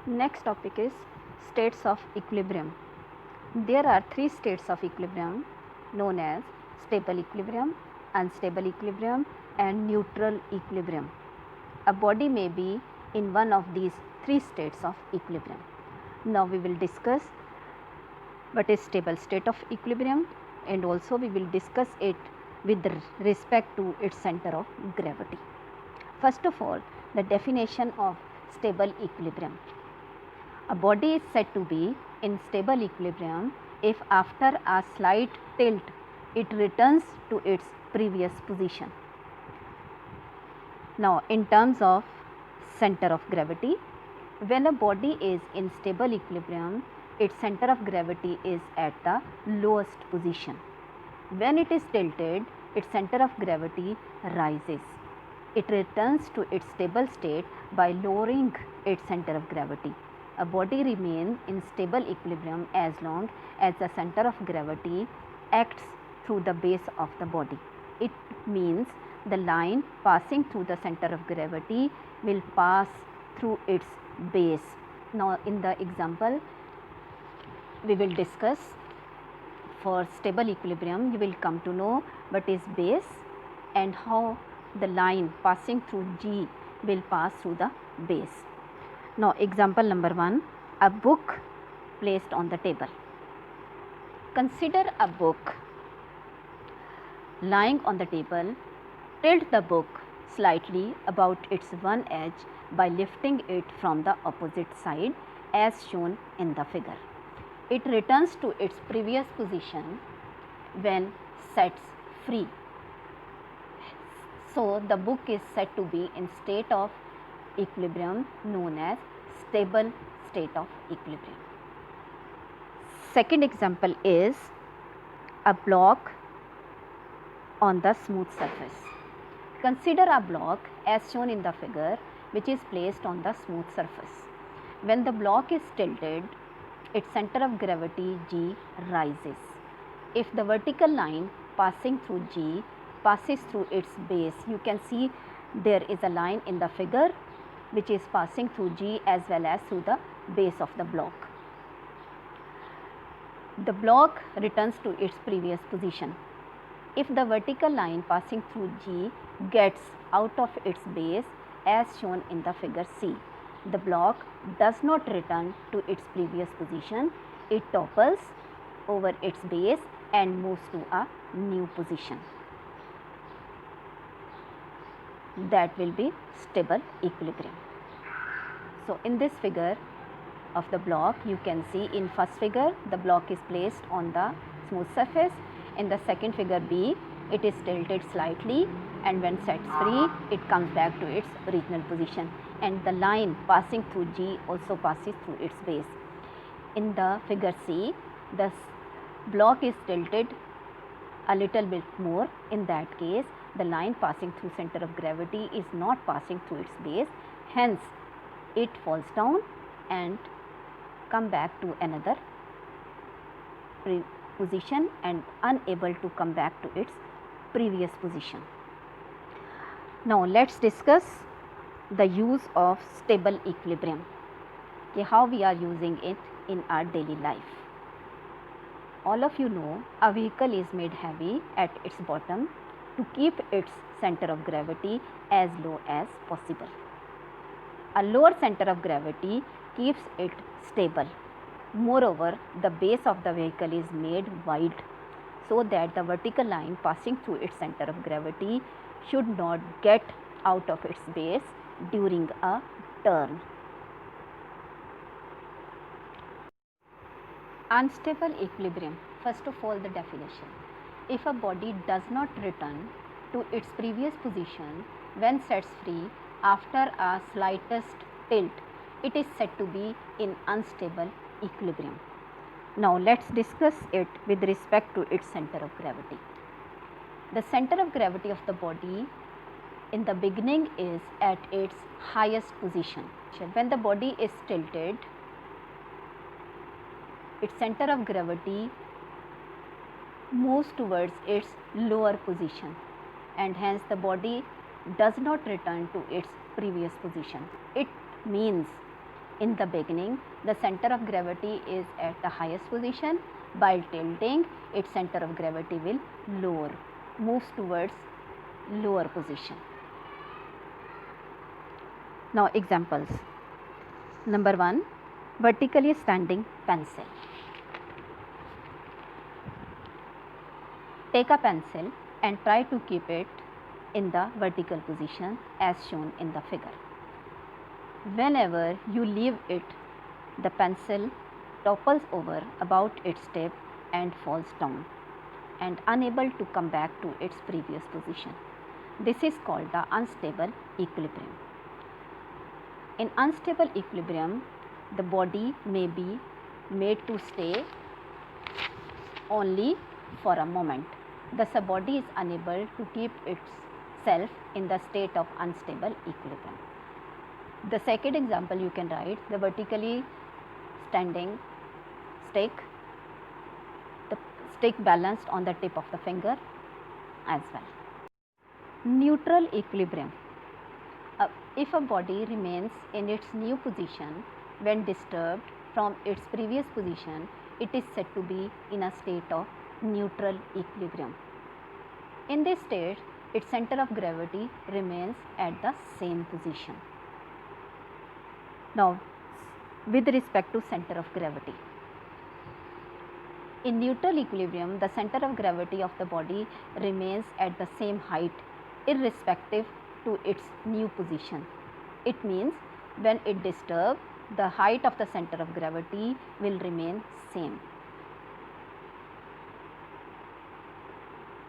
Next topic is states of equilibrium. There are three states of equilibrium known as stable equilibrium, unstable equilibrium and neutral equilibrium. A body may be in one of these three states of equilibrium. Now we will discuss what is stable state of equilibrium and also we will discuss it with respect to its center of gravity. First of all, the definition of stable equilibrium. A body is said to be in stable equilibrium if after a slight tilt it returns to its previous position. Now, in terms of center of gravity, when a body is in stable equilibrium, its center of gravity is at the lowest position. When it is tilted, its center of gravity rises. It returns to its stable state by lowering its center of gravity. A body remains in stable equilibrium as long as the center of gravity acts through the base of the body. It means the line passing through the center of gravity will pass through its base. Now, in the example we will discuss for stable equilibrium, you will come to know what is base and how the line passing through G will pass through the base. Now, example number 1, a book placed on the table. Consider a book lying on the table. Tilt the book slightly about its one edge by lifting it from the opposite side as shown in the figure. It returns to its previous position when sets free. So, the book is said to be in state of equilibrium known as stable state of equilibrium. Second example is a block on the smooth surface. Consider a block as shown in the figure which is placed on the smooth surface. When the block is tilted, its center of gravity G rises. If the vertical line passing through G passes through its base, you can see there is a line in the figure which is passing through G as well as through the base of the block. The block returns to its previous position. If the vertical line passing through G gets out of its base as shown in the figure C, the block does not return to its previous position. It topples over its base and moves to a new position. That will be stable equilibrium. So, in this figure of the block, you can see in first figure the block is placed on the smooth surface. In the second figure B, it is tilted slightly and when set free, it comes back to its original position and the line passing through G also passes through its base. In the figure C, the block is tilted a little bit more. In that case, the line passing through center of gravity is not passing through its base, hence it falls down and come back to another position and unable to come back to its previous position. Now, let us discuss the use of stable equilibrium, how we are using it in our daily life. All of you know a vehicle is made heavy at its bottom to keep its center of gravity as low as possible. A lower center of gravity keeps it stable. Moreover, the base of the vehicle is made wide so that the vertical line passing through its center of gravity should not get out of its base during a turn. Unstable equilibrium. First of all, the definition. If a body does not return to its previous position when sets free after a slightest tilt, it is said to be in unstable equilibrium. Now, let us discuss it with respect to its center of gravity. The center of gravity of the body in the beginning is at its highest position. When the body is tilted, its center of gravity moves towards its lower position and hence the body does not return to its previous position. It means In the beginning, the center of gravity is at the highest position. While tilting, its center of gravity will moves towards lower position. Now examples. Number 1, vertically standing pencil. Take a pencil and try to keep it in the vertical position as shown in the figure. Whenever you leave it, the pencil topples over about its tip and falls down and unable to come back to its previous position. This is called the unstable equilibrium. In unstable equilibrium, the body may be made to stay only for a moment. Thus, a body is unable to keep itself in the state of unstable equilibrium. The second example you can write, the vertically standing stick, the stick balanced on the tip of the finger as well. Neutral equilibrium. If a body remains in its new position when disturbed from its previous position, it is said to be in a state of neutral equilibrium. In this state, its center of gravity remains at the same position. Now, with respect to center of gravity. In neutral equilibrium, the center of gravity of the body remains at the same height irrespective to its new position. It means when it disturbs, the height of the center of gravity will remain same.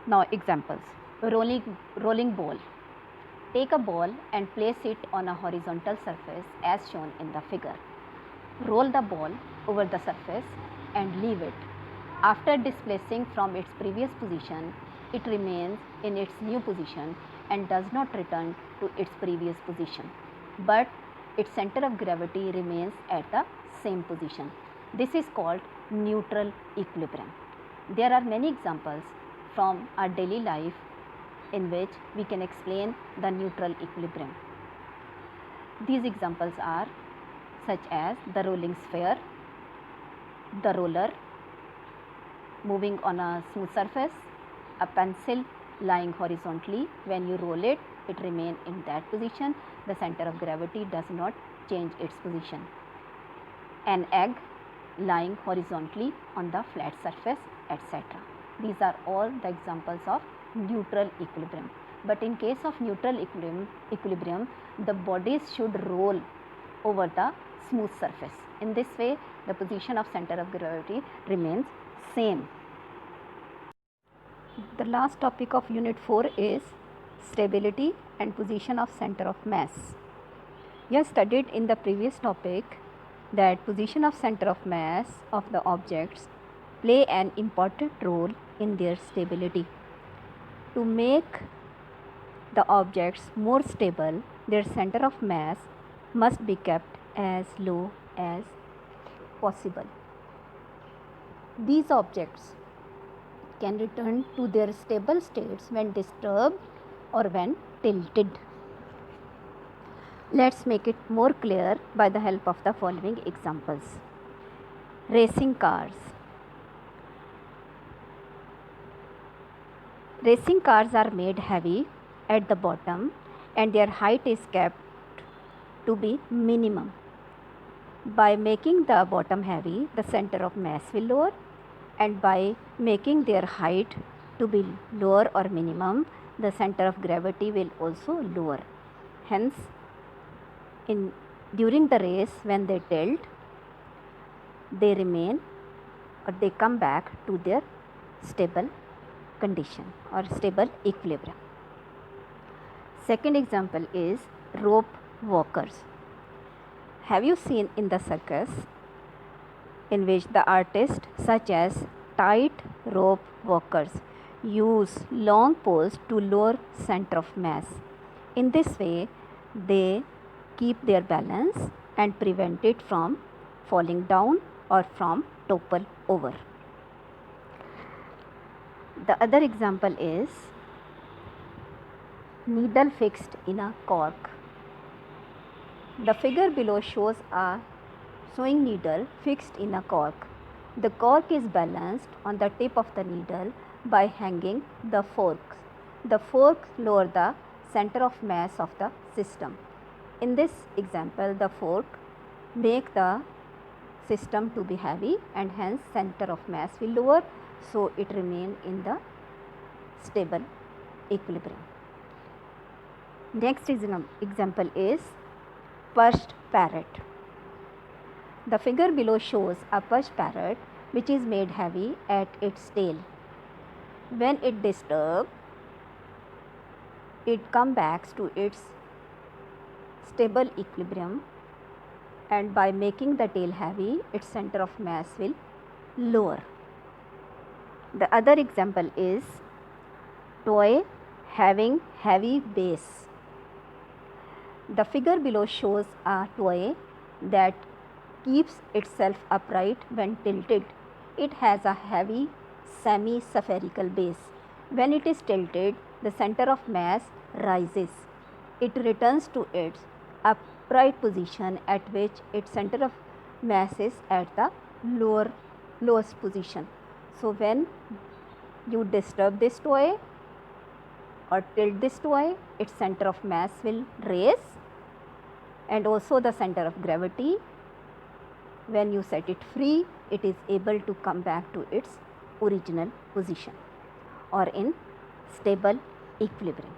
Now examples. Rolling ball. Take a ball and place it on a horizontal surface as shown in the figure. Roll the ball over the surface and leave it. After displacing from its previous position, it remains in its new position and does not return to its previous position, but its center of gravity remains at the same position. This is called neutral equilibrium. There are many examples from our daily life in which we can explain the neutral equilibrium. These examples are such as the rolling sphere, the roller moving on a smooth surface, a pencil lying horizontally. When you roll it, it remains in that position. The center of gravity does not change its position. An egg lying horizontally on the flat surface, etc. These are all the examples of neutral equilibrium. But in case of neutral equilibrium, the bodies should roll over the smooth surface. In this way, the position of center of gravity remains same. The last topic of unit 4 is stability and position of center of mass. You have studied in the previous topic that position of center of mass of the objects play an important role in their stability. To make the objects more stable, their center of mass must be kept as low as possible. These objects can return to their stable states when disturbed or when tilted. Let's make it more clear by the help of the following examples. Racing cars. Racing cars are made heavy at the bottom and their height is kept to be minimum. By making the bottom heavy, the center of mass will lower, and by making their height to be lower or minimum, the center of gravity will also lower. Hence, during the race, when they tilt, they remain or they come back to their stable condition or stable equilibrium. Second example is rope walkers. Have you seen in the circus in which the artists such as tight rope walkers use long poles to lower center of mass. In this way, they keep their balance and prevent it from falling down or from topple over. The other example is needle fixed in a cork. The figure below shows a sewing needle fixed in a cork. The cork is balanced on the tip of the needle by hanging the forks. The forks lower the center of mass of the system. In this example, the fork make the system to be heavy and hence center of mass will lower, so it remain in the stable equilibrium. Next example is perched parrot. The figure below shows a perched parrot which is made heavy at its tail. When it disturbed, it comes back to its stable equilibrium, and by making the tail heavy, its center of mass will lower. The other example is toy having heavy base. The figure below shows a toy that keeps itself upright when tilted. It has a heavy semi-spherical base. When it is tilted, the center of mass rises. It returns to its upright position at which its center of mass is at the lowest position. So when you disturb this toy or tilt this toy, its center of mass will raise, and also the center of gravity. When you set it free, it is able to come back to its original position or in stable equilibrium.